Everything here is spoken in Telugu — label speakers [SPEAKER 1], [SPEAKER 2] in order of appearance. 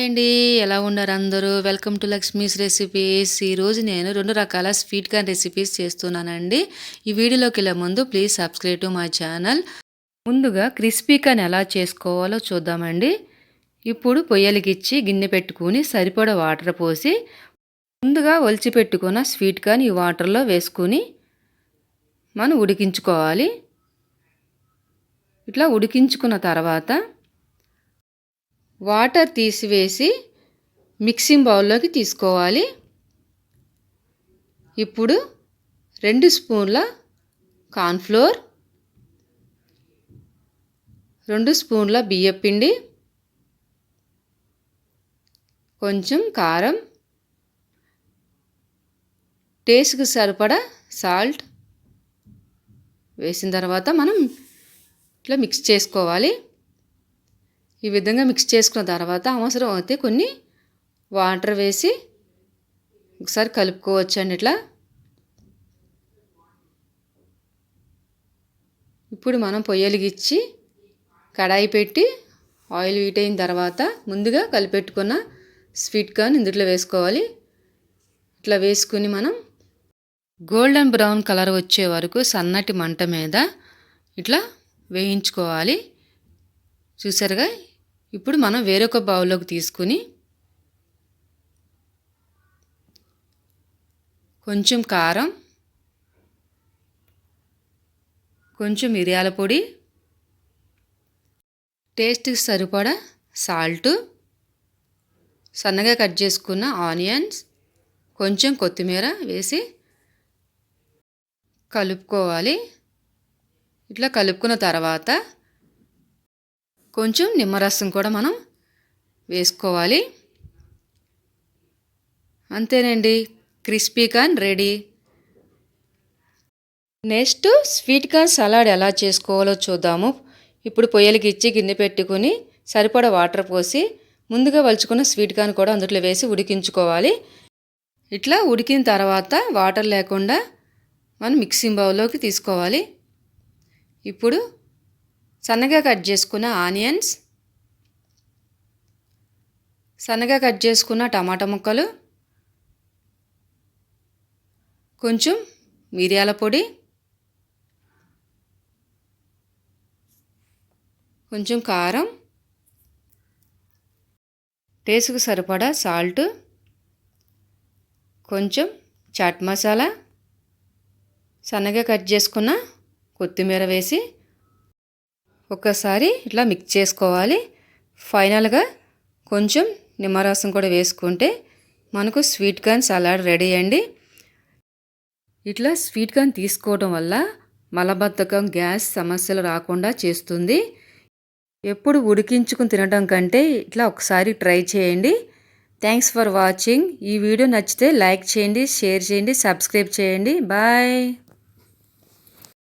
[SPEAKER 1] హాయ్ అండి. ఎలా ఉన్నారు అందరూ? Welcome to Lakshmi's recipes. ఈరోజు నేను 2 రకాల స్వీట్ కార్న్ రెసిపీస్ చేస్తున్నానండి. ఈ వీడియోలోకెళ్ళే ముందు please subscribe to my channel. ముందుగా క్రిస్పీ కార్న్ ఎలా చేసుకోవాలో చూద్దామండి. ఇప్పుడు పొయ్యలిగిచ్చి గిన్నె పెట్టుకుని సరిపడా వాటర్ పోసి ముందుగా ఒలిచిపెట్టుకున్న స్వీట్ కార్న్ ఈ వాటర్లో వేసుకుని మనం ఉడికించుకోవాలి. ఇట్లా ఉడికించుకున్న తర్వాత వాటర్ తీసివేసి మిక్సింగ్ బౌల్లోకి తీసుకోవాలి. ఇప్పుడు 2 స్పూన్ల కార్న్‌ఫ్లోర్, 2 స్పూన్ల బియ్యపిండి, కొంచెం కారం, టేస్ట్‌కి సరిపడా సాల్ట్ వేసిన తర్వాత మనం ఇట్లా మిక్స్ చేసుకోవాలి. ఈ విధంగా మిక్స్ చేసుకున్న తర్వాత అవసరం అయితే కొన్ని వాటర్ వేసి ఒకసారి కలుపుకోవచ్చండి. ఇట్లా ఇప్పుడు మనం పొయ్యలిగిచ్చి కడాయి పెట్టి ఆయిల్ హీట్ అయిన తర్వాత ముందుగా కలిపెట్టుకున్న స్వీట్ కార్న్ ఇందులో వేసుకోవాలి. ఇట్లా వేసుకుని మనం గోల్డెన్ బ్రౌన్ కలర్ వచ్చే వరకు సన్నటి మంట మీద ఇట్లా వేయించుకోవాలి. చూసారుగా. ఇప్పుడు మనం వేరొక బౌల్లోకి తీసుకుని కొంచెం కారం, కొంచెం మిరియాల పొడి, టేస్ట్కి సరిపడా సాల్ట్, సన్నగా కట్ చేసుకున్న ఆనియన్స్, కొంచెం కొత్తిమీర వేసి కలుపుకోవాలి. ఇట్లా కలుపుకున్న తర్వాత కొంచెం నిమ్మరసం కూడా మనం వేసుకోవాలి. అంతేనండి, crispy corn ready. Next sweet corn salad ఎలా చేసుకోవాలో చూద్దాము. ఇప్పుడు పొయ్యలిగిచ్చి గిన్నె పెట్టుకుని సరిపడా వాటర్ పోసి ముందుగా వలుచుకున్న స్వీట్ కార్న్ కూడా అందులో వేసి ఉడికించుకోవాలి. ఇట్లా ఉడికిన తర్వాత వాటర్ లేకుండా మనం మిక్సింగ్ బౌల్లోకి తీసుకోవాలి. ఇప్పుడు సన్నగా కట్ చేసుకున్న ఆనియన్స్, సన్నగా కట్ చేసుకున్న టమాటా ముక్కలు, కొంచెం మిరియాల పొడి, కొంచెం కారం, టేస్ట్కి సరిపడా సాల్ట్, కొంచెం చాట్ మసాలా, సన్నగా కట్ చేసుకున్న కొత్తిమీర వేసి ఒక్కసారి ఇట్లా మిక్స్ చేసుకోవాలి. ఫైనల్గా కొంచెం నిమ్మరసం కూడా వేసుకుంటే మనకు స్వీట్ కార్న్ సలాడ్ రెడీ అండి. ఇట్లా స్వీట్ కార్న్ తీసుకోవడం వల్ల మలబద్ధకం, గ్యాస్ సమస్యలు రాకుండా చేస్తుంది. ఎప్పుడు ఉడికించుకుని తినడం కంటే ఇట్లా ఒకసారి ట్రై చేయండి. Thanks for watching. ఈ వీడియో నచ్చితే లైక్ చేయండి, షేర్ చేయండి, సబ్స్క్రైబ్ చేయండి. బాయ్.